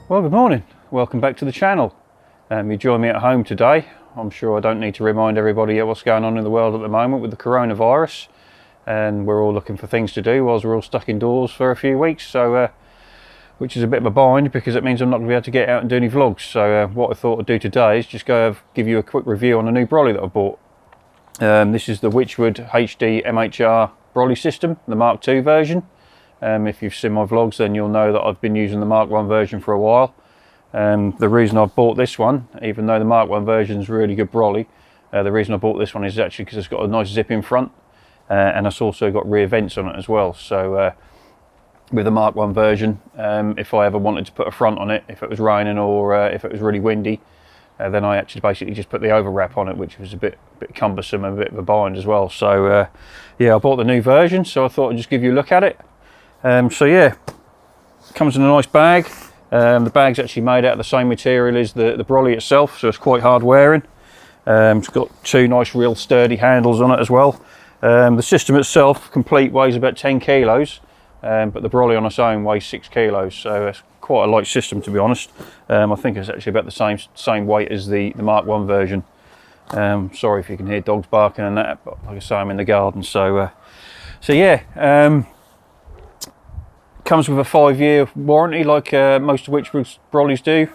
Well, good morning. Welcome back to the channel. You join me at home today. I'm sure I don't need to remind everybody what's going on in the world at the moment with the coronavirus, and we're all looking for things to do whilst we're all stuck indoors for a few weeks. So, which is a bit of a bind because it means I'm not going to be able to get out and do any vlogs. So, what I thought I'd do today is just give you a quick review on a new Brolly that I bought. This is the Wychwood HD MHR Brolly system, the Mark II version. If you've seen my vlogs, then you'll know that I've been using the Mark I version for a while. The reason I've bought this one, even though the Mark I version is really good Brolly, the reason I bought this one is actually because it's got a nice zip in front, and it's also got rear vents on it as well. So with the Mark I version, if I ever wanted to put a front on it, if it was raining or if it was really windy, then I actually basically just put the overwrap on it, which was a bit cumbersome and a bit of a bind as well. So yeah, I bought the new version, so I thought I'd just give you a look at it. So yeah, it comes in a nice bag. The bag's actually made out of the same material as the Brolly itself, so it's quite hard wearing. It's got two nice real sturdy handles on it as well. The system itself complete weighs about 10 kilos, but the Brolly on its own weighs 6 kilos, so it's quite a light system, to be honest. I think it's actually about the same weight as the Mark I version. Sorry if you can hear dogs barking and that, but like I say, I'm in the garden. So yeah, comes with a 5-year warranty, like most of Wychwood Brollies do.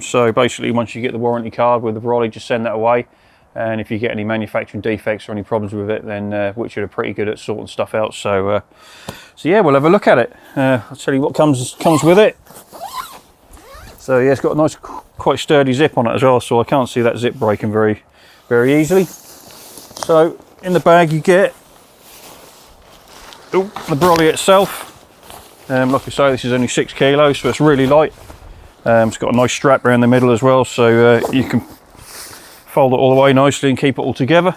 So basically, once you get the warranty card with the Brolly, just send that away. And if you get any manufacturing defects or any problems with it, then Wychwood are pretty good at sorting stuff out. So yeah, we'll have a look at it. I'll tell you what comes with it. So yeah, it's got a nice, quite sturdy zip on it as well. So I can't see that zip breaking very easily. So in the bag you get the Brolly itself. Like I say, this is only 6 kilos, so it's really light. It's got a nice strap around the middle as well, so you can fold it all the way nicely and keep it all together.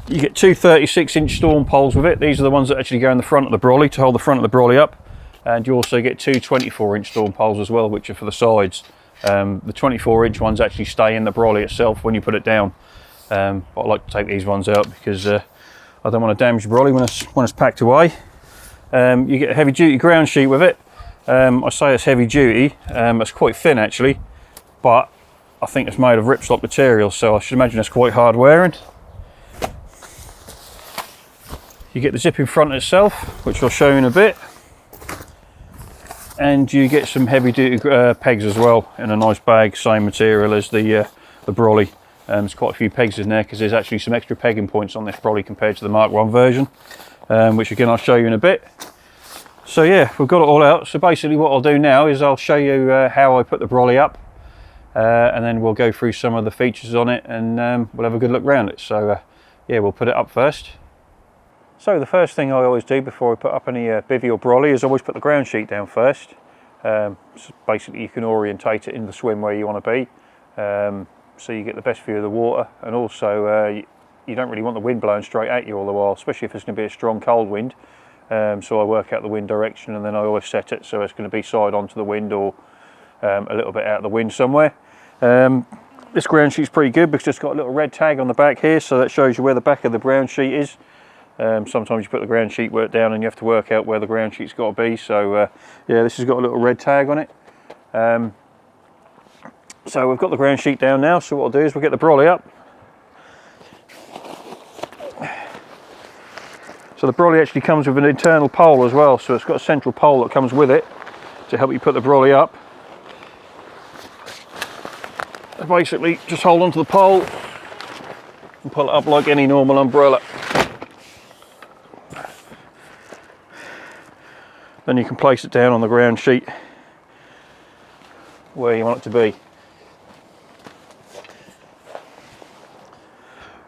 You get two 36-inch storm poles with it. These are the ones that actually go in the front of the Brolly to hold the front of the Brolly up. And you also get two 24-inch storm poles as well, which are for the sides. The 24-inch ones actually stay in the Brolly itself when you put it down. But I like to take these ones out because I don't want to damage the Brolly when it's packed away. You get a heavy duty ground sheet with it. I say it's heavy duty, it's quite thin actually, but I think it's made of ripstop material, so I should imagine it's quite hard wearing. You get the zip in front itself, which I'll show you in a bit. And you get some heavy duty pegs as well in a nice bag, same material as the Brolly. There's quite a few pegs in there because there's actually some extra pegging points on this Brolly compared to the Mark I version, which again I'll show you in a bit. So yeah, we've got it all out. So basically what I'll do now is I'll show you how I put the Brolly up, and then we'll go through some of the features on it, and we'll have a good look around it. So yeah, we'll put it up first. So the first thing I always do before I put up any bivvy or Brolly is always put the ground sheet down first. So basically you can orientate it in the swim where you want to be. So you get the best view of the water, and also you don't really want the wind blowing straight at you all the while, especially if it's going to be a strong cold wind. So I work out the wind direction, and then I always set it so it's going to be side onto the wind or a little bit out of the wind somewhere. This ground sheet's pretty good because it's got a little red tag on the back here, so that shows you where the back of the ground sheet is. Sometimes you put the ground sheet work down and you have to work out where the ground sheet's got to be. So yeah, this has got a little red tag on it. So we've got the ground sheet down now, so what I'll do is we'll get the Brolly up. So the Brolly actually comes with an internal pole as well, so it's got a central pole that comes with it to help you put the Brolly up. And basically just hold onto the pole and pull it up like any normal umbrella. Then you can place it down on the ground sheet where you want it to be.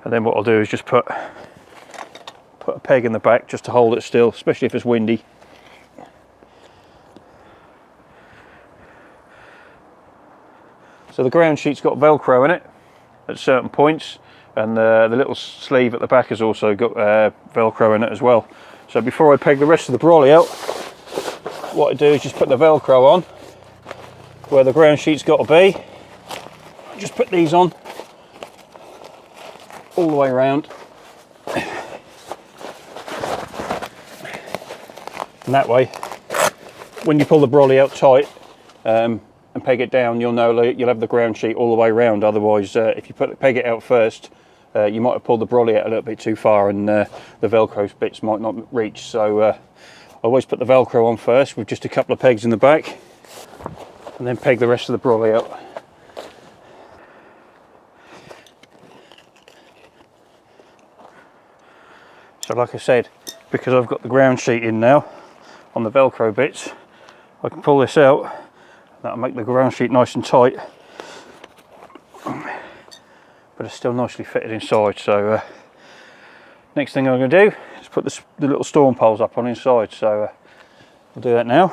And then what I'll do is just put a peg in the back just to hold it still, especially if it's windy. So the ground sheet's got Velcro in it at certain points, and the little sleeve at the back has also got Velcro in it as well. So before I peg the rest of the Brolly out, what I do is just put the Velcro on where the ground sheet's got to be. Just put these on all the way around, and that way when you pull the brolly out tight and peg it down, you'll know you'll have the ground sheet all the way around. Otherwise, if you peg it out first, you might have pulled the brolly out a little bit too far, and the Velcro bits might not reach. So I always put the Velcro on first with just a couple of pegs in the back, and then peg the rest of the brolly out. So like I said, because I've got the ground sheet in now on the Velcro bits, I can pull this out. That'll make the ground sheet nice and tight, but it's still nicely fitted inside. So next thing I'm going to do is put the little storm poles up on inside. So I'll do that now.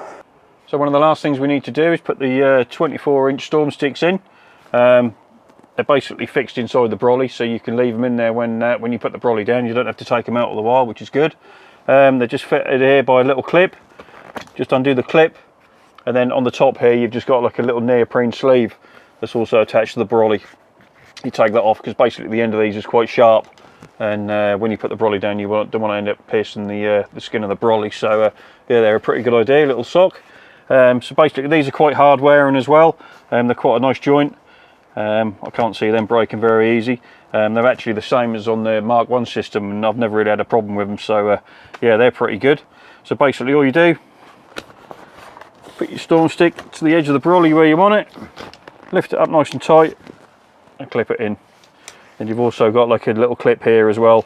So one of the last things we need to do is put the 24-inch storm sticks in. They're basically fixed inside the brolly, so you can leave them in there when you put the brolly down. You don't have to take them out all the while, which is good. They're just fitted here by a little clip. Just undo the clip, and then on the top here you've just got like a little neoprene sleeve that's also attached to the brolly. You take that off because basically the end of these is quite sharp, and when you put the brolly down, you don't want to end up piercing the skin of the brolly. So yeah, they're a pretty good idea, little sock. So basically these are quite hard wearing as well. They're quite a nice joint. I can't see them breaking very easy. They're actually the same as on the Mark 1 system, and I've never really had a problem with them. So yeah, they're pretty good. So basically all you do, put your storm stick to the edge of the brolly where you want it, lift it up nice and tight, and clip it in. And you've also got like a little clip here as well,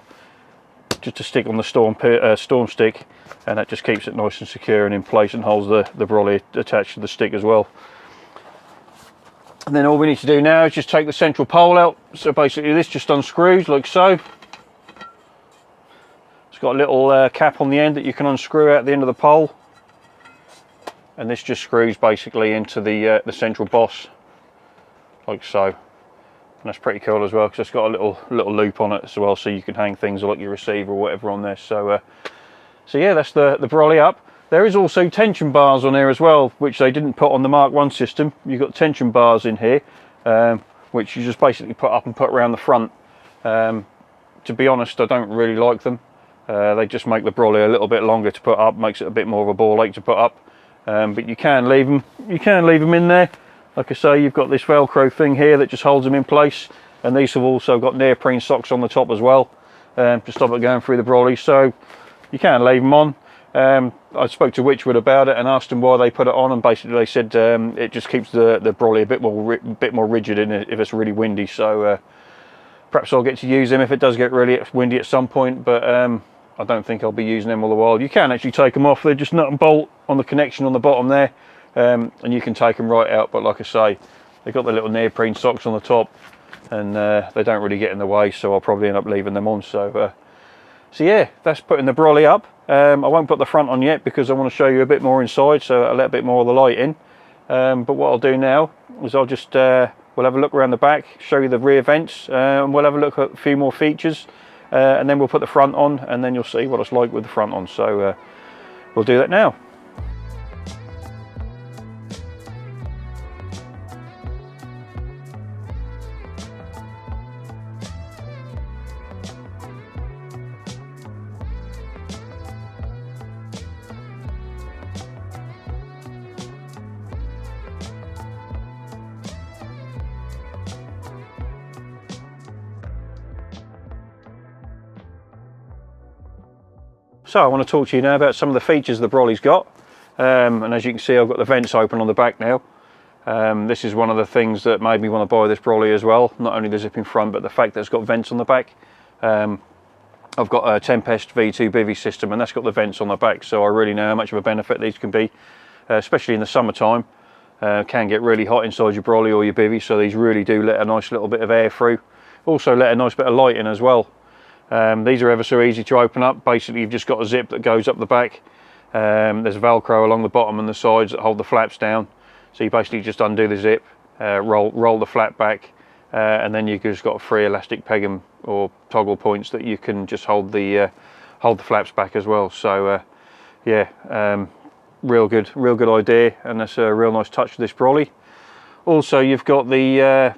just to stick on the storm stick, and that just keeps it nice and secure and in place, and holds the brolly attached to the stick as well. And then all we need to do now is just take the central pole out. So basically this just unscrews like so. It's got a little cap on the end that you can unscrew out the end of the pole, and this just screws basically into the central boss like so. And that's pretty cool as well, because it's got a little loop on it as well, so you can hang things like your receiver or whatever on there. So so yeah, that's the brolly up. There is also tension bars on here as well, which they didn't put on the Mark 1 system. You've got tension bars in here, which you just basically put up and put around the front. To be honest, I don't really like them. They just make the brolly a little bit longer to put up, makes it a bit more of a ball ache to put up. But you can leave them. You can leave them in there. Like I say, you've got this Velcro thing here that just holds them in place, and these have also got neoprene socks on the top as well, to stop it going through the brolly. So you can leave them on. I spoke to Wychwood about it and asked them why they put it on, and basically they said it just keeps the brolly a bit more rigid in it if it's really windy. So perhaps I'll get to use them if it does get really windy at some point, but I don't think I'll be using them all the while. You can actually take them off. They're just nut and bolt on the connection on the bottom there, and you can take them right out. But like I say, they've got the little neoprene socks on the top, and they don't really get in the way, so I'll probably end up leaving them on. So so yeah, that's putting the brolly up. I won't put the front on yet because I want to show you a bit more inside, so I'll let a bit more of the light in. But what I'll do now is I'll just we'll have a look around the back, show you the rear vents, and we'll have a look at a few more features, and then we'll put the front on, and then you'll see what it's like with the front on. So we'll do that now. So I want to talk to you now about some of the features the brolly's got, and as you can see, I've got the vents open on the back now. This is one of the things that made me want to buy this brolly as well, not only the zip in front but the fact that it's got vents on the back. I've got a Tempest V2 bivvy system, and that's got the vents on the back, so I really know how much of a benefit these can be, especially in the summertime. Can get really hot inside your brolly or your bivvy, so these really do let a nice little bit of air through. Also let a nice bit of light in as well. These are ever so easy to open up. Basically you've just got a zip that goes up the back. There's Velcro along the bottom and the sides that hold the flaps down, so you basically just undo the zip, roll the flap back, and then you've just got 3 elastic peg or toggle points that you can just hold the flaps back as well. So yeah, real good idea, and that's a real nice touch to this brolly. Also you've got the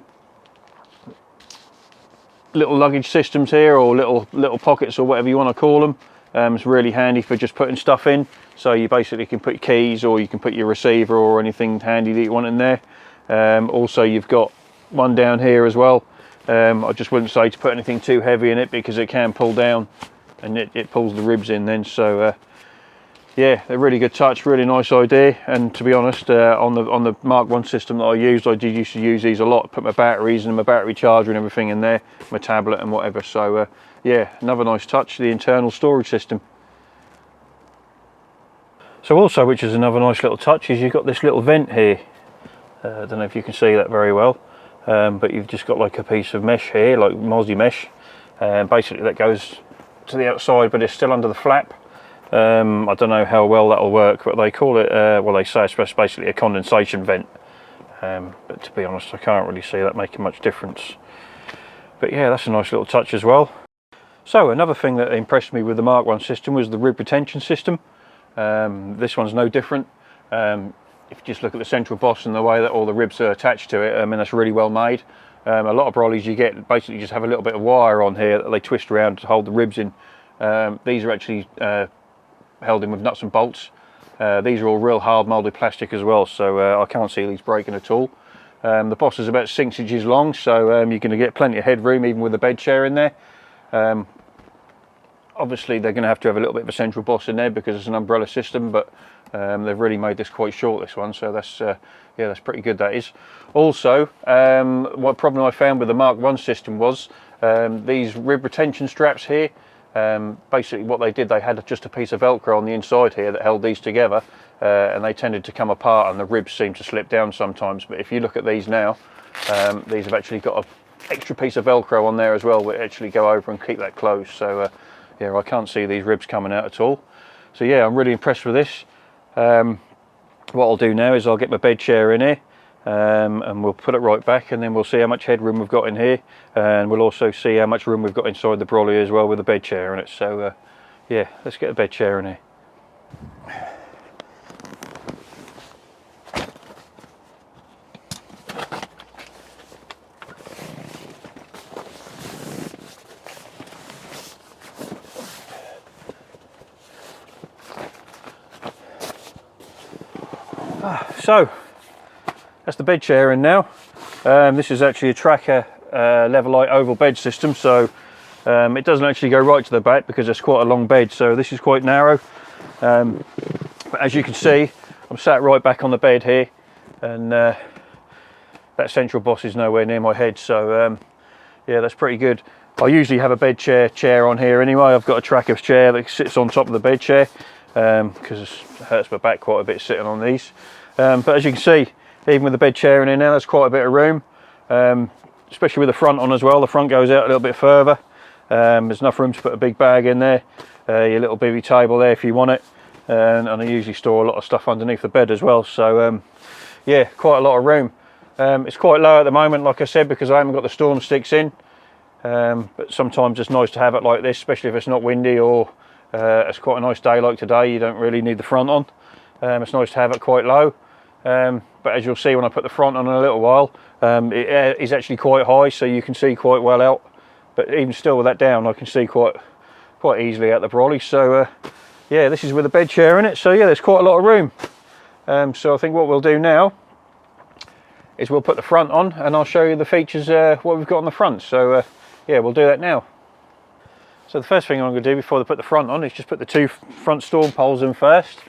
little luggage systems here, or little pockets, or whatever you want to call them. It's really handy for just putting stuff in. So you basically can put your keys, or you can put your receiver or anything handy that you want in there. Also, you've got one down here as well. I just wouldn't say to put anything too heavy in it, because it can pull down and it pulls the ribs in then. So yeah, they're really good touch, really nice idea. And to be honest, on the Mark 1 system that I used to use these a lot. Put my batteries and my battery charger and everything in there, my tablet and whatever. So yeah, another nice touch, the internal storage system. So also, which is another nice little touch, is you've got this little vent here. I don't know if you can see that very well, but you've just got like a piece of mesh here, like mozzie mesh, basically that goes to the outside, but it's still under the flap. I don't know how well that'll work, but they call it, well, they say it's basically a condensation vent, but to be honest, I can't really see that making much difference. But yeah, that's a nice little touch as well. So another thing that impressed me with the Mark 1 system was the rib retention system. This one's no different. If you just look at the central boss and the way that all the ribs are attached to it, I mean, that's really well made. A lot of Brollies you get basically just have a little bit of wire on here that they twist around to hold the ribs in. These are actually held in with nuts and bolts. These are all real hard moulded plastic as well, so I can't see these breaking at all. The boss is about 6 inches long, so you're going to get plenty of headroom even with the bed chair in there. Obviously they're going to have a little bit of a central boss in there because it's an umbrella system, but they've really made this quite short, this one, so that's yeah, that's pretty good, that is. Also, what problem I found with the Mark 1 system was these rib retention straps here. Basically what they did, they had just a piece of Velcro on the inside here that held these together, and they tended to come apart and the ribs seem to slip down sometimes. But if you look at these now, these have actually got an extra piece of Velcro on there as well, which actually go over and keep that closed. So yeah, I can't see these ribs coming out at all. So yeah, I'm really impressed with this. What I'll do now is I'll get my bed chair in here, and we'll put it right back, and then we'll see how much headroom we've got in here, and we'll also see how much room we've got inside the Brolly as well with the bed chair in it. So yeah, let's get a bed chair in here. So that's the bed chair in now. This is actually a tracker Levelite oval bed system, so it doesn't actually go right to the back because it's quite a long bed, so this is quite narrow. But as you can see, I'm sat right back on the bed here, and that central boss is nowhere near my head, so yeah, that's pretty good. I usually have a bed chair on here anyway. I've got a tracker chair that sits on top of the bed chair because it hurts my back quite a bit sitting on these. But as you can see, even with the bed chair in here now, there's quite a bit of room, especially with the front on as well. The front goes out a little bit further. There's enough room to put a big bag in there, your little bivvy table there if you want it, and I usually store a lot of stuff underneath the bed as well. So yeah, quite a lot of room. It's quite low at the moment, like I said, because I haven't got the storm sticks in, but sometimes it's nice to have it like this, especially if it's not windy or it's quite a nice day like today. You don't really need the front on. It's nice to have it quite low. But as you'll see when I put the front on in a little while, it is actually quite high, so you can see quite well out. But even still with that down, I can see quite easily out the Brolly. So yeah, this is with a bed chair in it, so yeah, there's quite a lot of room. So I think what we'll do now is we'll put the front on, and I'll show you the features, what we've got on the front. So yeah, we'll do that now. So the first thing I'm going to do before I put the front on is just put the two front storm poles in first.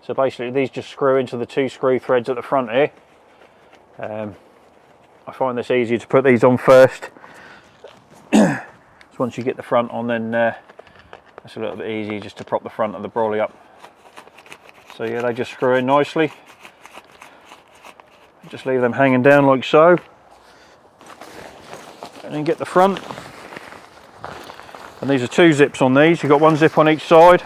So basically these just screw into the two screw threads at the front here. I find this easier to put these on first. So once you get the front on, then it's a little bit easier just to prop the front of the Brolly up. So yeah, they just screw in nicely. Just leave them hanging down like so. And then get the front. And these are two zips on these. You've got one zip on each side.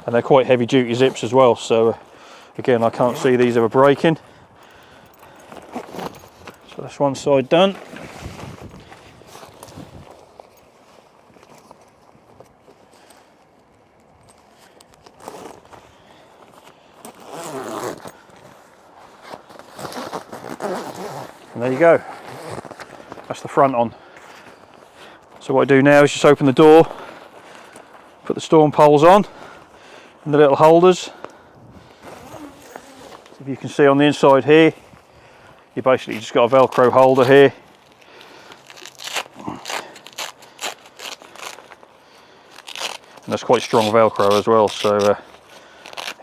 And they're quite heavy duty zips as well, so again, I can't see these ever breaking. So that's one side done. you go. That's the front on. So what I do now is just open the door, put the storm poles on and the little holders. If you can see on the inside here, you basically just got a Velcro holder here. And that's quite strong Velcro as well, so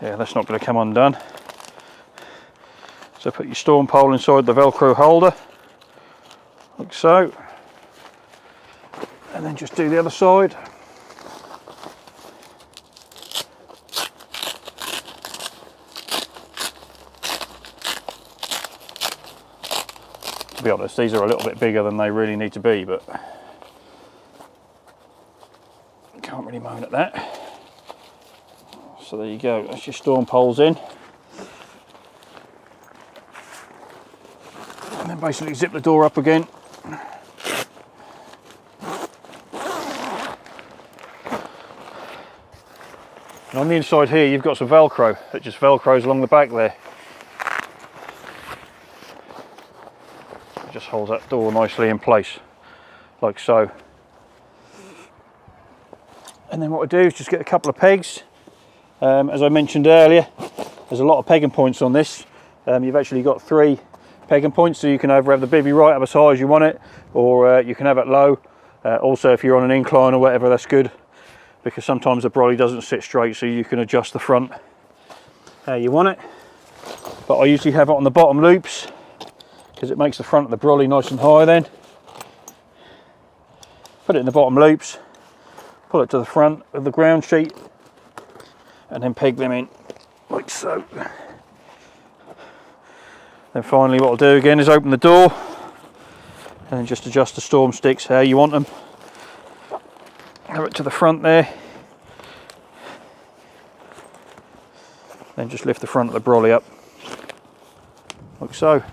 yeah, that's not going to come undone. So put your storm pole inside the Velcro holder, like so. And then just do the other side. To be honest, these are a little bit bigger than they really need to be, but can't really moan at that. So there you go, that's your storm poles in. And then basically zip the door up again. And on the inside here, you've got some Velcro that just Velcros along the back there. It just holds that door nicely in place, like so. And then what I do is just get a couple of pegs. As I mentioned earlier, there's a lot of pegging points on this. You've actually got 3 pegging points, so you can either have the bivvy right up as high as you want it, or you can have it low. Also, if you're on an incline or whatever, that's good, because sometimes the brolly doesn't sit straight, so you can adjust the front how you want it. But I usually have it on the bottom loops because it makes the front of the brolly nice and high. Then put it in the bottom loops, pull it to the front of the ground sheet, and then peg them in like so. Then finally what I'll do again is open the door and then just adjust the storm sticks how you want them. Have it to the front there, then just lift the front of the brolly up like so.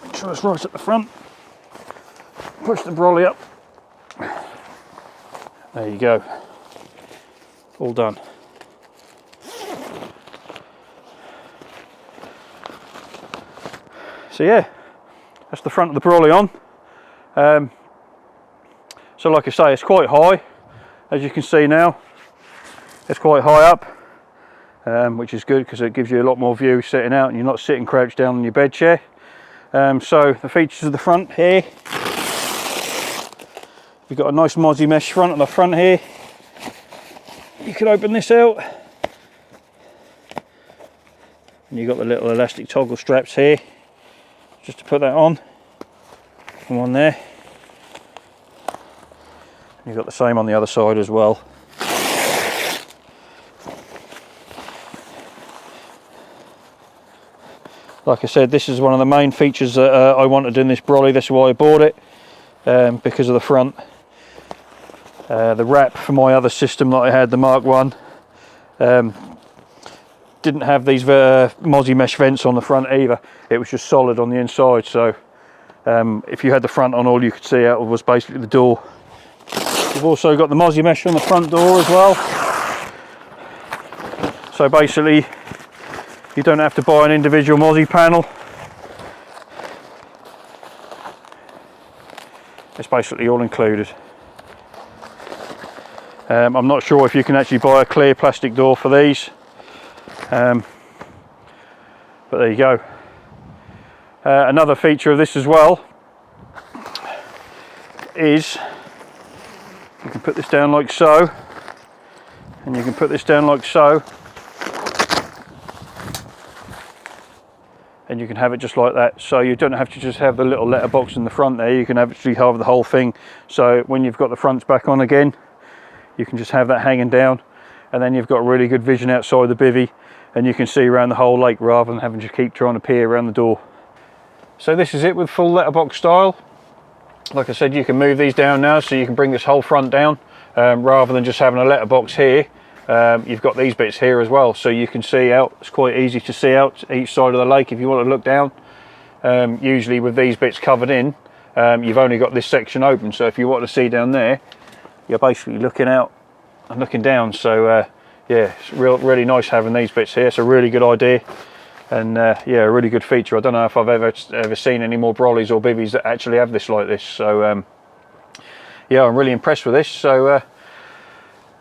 Make sure it's right at the front. Push the brolly up. There you go. All done. So yeah, that's the front of the brolly on. So like I say, it's quite high, as you can see now. It's quite high up, which is good because it gives you a lot more view sitting out and you're not sitting crouched down on your bed chair. So the features of the front here, you've got a nice mozzie mesh front on the front here. You can open this out and you've got the little elastic toggle straps here just to put that on, and one there. You've got the same on the other side as well. Like I said, this is one of the main features that I wanted in this brolly. That's why I bought it, because of the front. The wrap for my other system that I had, the Mark 1, didn't have these mozzie mesh vents on the front either. It was just solid on the inside, so if you had the front on, all you could see out of was basically the door. You've also got the mozzie mesh on the front door as well, so basically you don't have to buy an individual mozzie panel. It's basically all included. I'm not sure if you can actually buy a clear plastic door for these, but there you go. Another feature of this as well is you can put this down like so, and you can put this down like so, and you can have it just like that. So you don't have to just have the little letterbox in the front there, you can actually have the whole thing. So when you've got the fronts back on again, you can just have that hanging down, and then you've got really good vision outside the bivvy and you can see around the whole lake rather than having to keep trying to peer around the door. So this is it with full letterbox style. Like I said, you can move these down now, so you can bring this whole front down rather than just having a letterbox here. You've got these bits here as well, so you can see out. It's quite easy to see out each side of the lake if you want to look down. Usually with these bits covered in, you've only got this section open, so if you want to see down there, you're basically looking out and looking down. So yeah, it's really nice having these bits here. It's a really good idea, and yeah, a really good feature. I don't know if I've ever seen any more Brollies or bivvies that actually have this like this. So yeah, I'm really impressed with this. So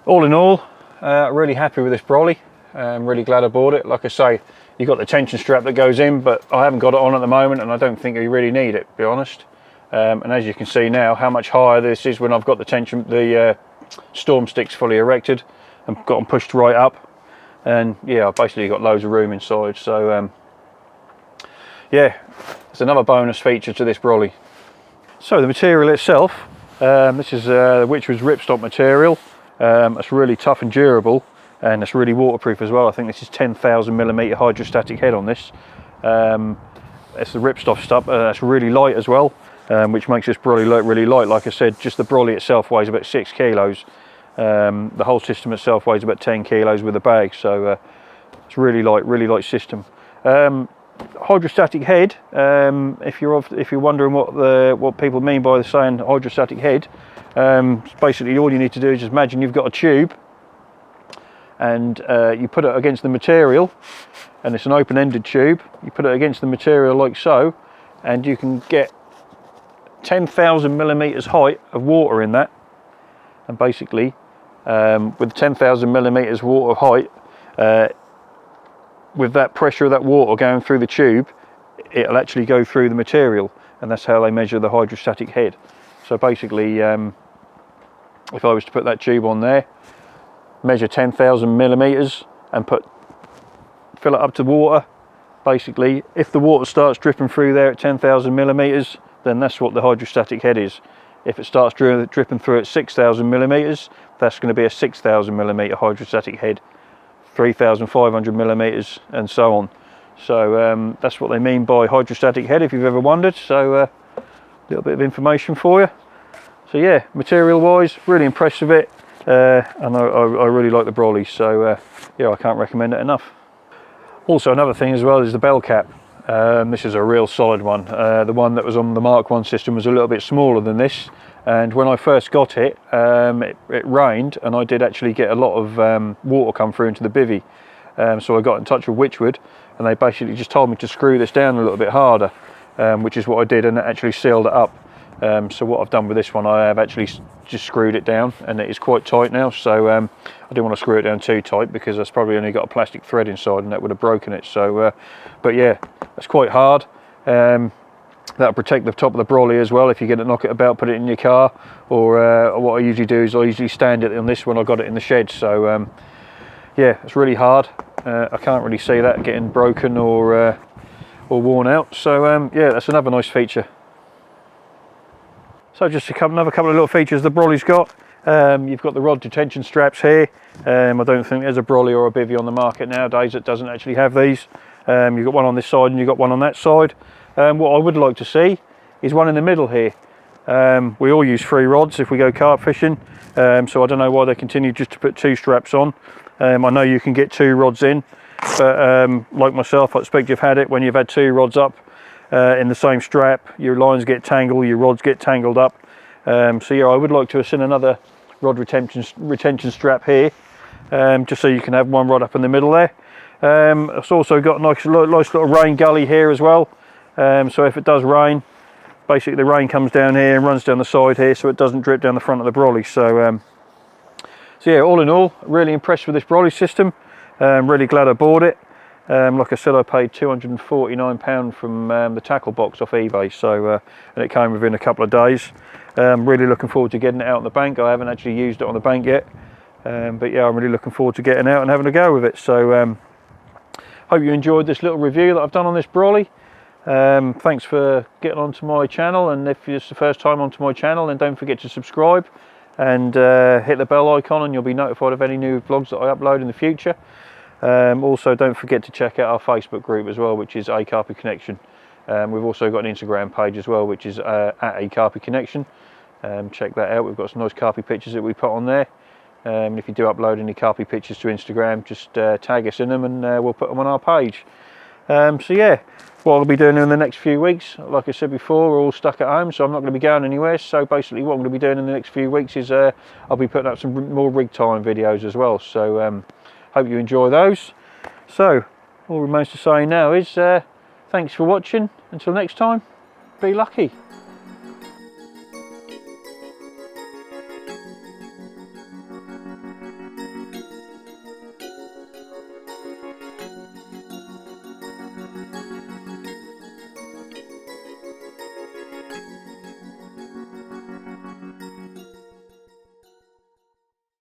all in all, really happy with this Brolly. I'm really glad I bought it. Like I say, you've got the tension strap that goes in, but I haven't got it on at the moment, and I don't think you really need it, to be honest. And as you can see now, how much higher this is when I've got the storm sticks fully erected and got them pushed right up. And yeah, I've basically got loads of room inside. So yeah, it's another bonus feature to this Brolly. So the material itself, this is the Wychwood's ripstop material. It's really tough and durable, and it's really waterproof as well. I think this is 10,000mm hydrostatic head on this. It's the ripstop stuff. It's really light as well, which makes this Brolly look really light. Like I said, just the Brolly itself weighs about 6 kilos. The whole system itself weighs about 10 kilos with a bag, so it's really light system. Hydrostatic head. If you're wondering what people mean by saying hydrostatic head, basically all you need to do is just imagine you've got a tube, and you put it against the material, and it's an open-ended tube. You put it against the material like so, and you can get 10,000mm height of water in that. And basically, with 10,000mm water height, with that pressure of that water going through the tube, it'll actually go through the material, and that's how they measure the hydrostatic head. So basically, if I was to put that tube on there, measure 10,000mm and fill it up to water, basically if the water starts dripping through there at 10,000mm, then that's what the hydrostatic head is. If it starts dripping through at 6,000mm, that's going to be a 6,000mm hydrostatic head, 3,500mm, and so on. So that's what they mean by hydrostatic head, if you've ever wondered. So a little bit of information for you. So yeah, material wise, really impressed with it, and I really like the Brolly. So yeah, I can't recommend it enough. Also, another thing as well is the bell cap. This is a real solid one. The one that was on the Mark 1 system was a little bit smaller than this, and when I first got it, it rained, and I did actually get a lot of water come through into the bivvy. So I got in touch with Wychwood, and they basically just told me to screw this down a little bit harder, which is what I did, and it actually sealed it up. So what I've done with this one, I have actually just screwed it down, and it is quite tight now. So I didn't want to screw it down too tight, because that's probably only got a plastic thread inside, and that would have broken it. So but yeah, it's quite hard. That'll protect the top of the Brolly as well. If you get it, knock it about, put it in your car, or what I usually do is I usually stand it on this when I got it in the shed. So yeah, it's really hard. I can't really see that getting broken or worn out. So yeah, that's another nice feature. So just another couple of little features the Brolly's got. You've got the rod detention straps here. I don't think there's a Brolly or a bivvy on the market nowadays that doesn't actually have these. You've got one on this side and you've got one on that side. What I would like to see is one in the middle here. We all use 3 rods if we go carp fishing, so I don't know why they continue just to put 2 straps on. I know you can get 2 rods in, but like myself, I expect you've had it when you've had 2 rods up in the same strap. Your lines get tangled, your rods get tangled up. So yeah, I would like to have seen another rod retention strap here, just so you can have 1 rod up in the middle there. It's also got a nice little rain gully here as well. So if it does rain, basically the rain comes down here and runs down the side here, so it doesn't drip down the front of the Brolly. So so yeah, all in all, really impressed with this Brolly system. Really glad I bought it. Like I said, I paid £249 from the tackle box off eBay, so and it came within a couple of days. Really looking forward to getting it out on the bank. I haven't actually used it on the bank yet, but yeah, I'm really looking forward to getting out and having a go with it. So hope you enjoyed this little review that I've done on this Brolly. Thanks for getting onto my channel, and if it's the first time onto my channel, then don't forget to subscribe and hit the bell icon, and you'll be notified of any new vlogs that I upload in the future. Also, don't forget to check out our Facebook group as well, which is a Carpy Connection. We've also got an Instagram page as well, which is at a Carpy Connection. Check that out. We've got some nice carpy pictures that we put on there. If you do upload any carpy pictures to Instagram, just tag us in them, and we'll put them on our page. So yeah, what I'll be doing in the next few weeks, like I said before, we're all stuck at home, so I'm not going to be going anywhere. So basically what I'm going to be doing in the next few weeks is I'll be putting up some more rig time videos as well. So hope you enjoy those. So all remains to say now is thanks for watching. Until next time, be lucky.